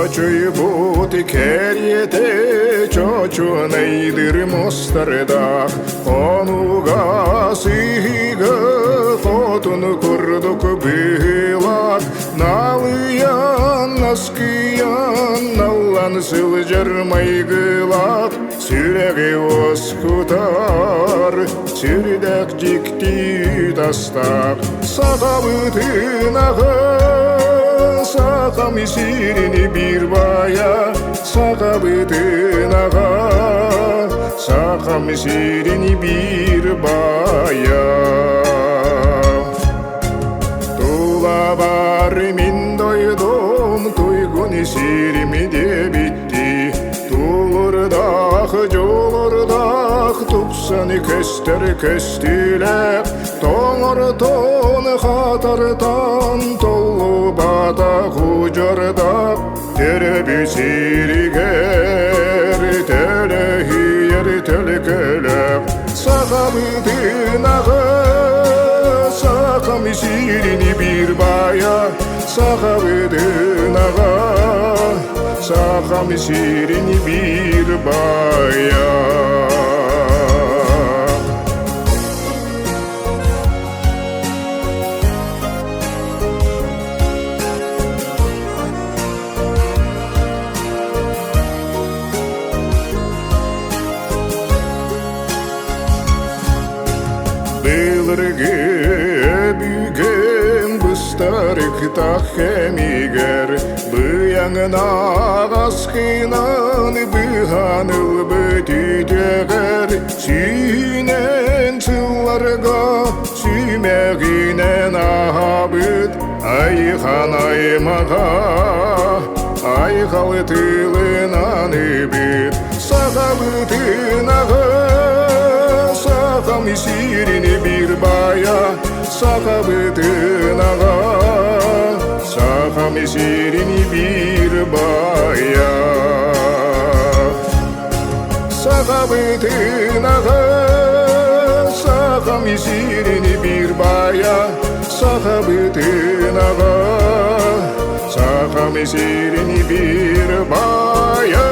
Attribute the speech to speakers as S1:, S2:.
S1: Чочуй бути кер'єте, чочу нейдир мостарда. Онуга сига, хотун курдук билак. Налыян, наскиян, наллан сыл жармайгылак. Сүреге оскутар, сүрдәк жикти тастак. Сағабытын аға, сақам сирини bir baya. Сағабытын аға, сақам сирини bir baya. Тула бар min doydum, tuyguni sirimi de bitti. Tulurdak, jolurdak, tupsani köster köstülep. Toңортон қатартан, толу бата құжарdak. Теребі сиригер, теле хиер телкелеп. Сағабытын аға, сақам сирини bir baya. Сағабытын аға, сақам сирини bir baya. Былырге büyügen bıstarık tahemiger. Bıyangına askınan bıhanıl bütüdeger. Sünen çıllarga sümeğinen ahabıt. Ayhan aymağa ayhalı tılınan übüt. Sağabıtın ağa, сақам сирини bir baya. Сағабытын аға, сақам сирини bir baya. Сағабытын аға, сақам сирини bir baya. Сағабытын аға, сақам сирини bir baya.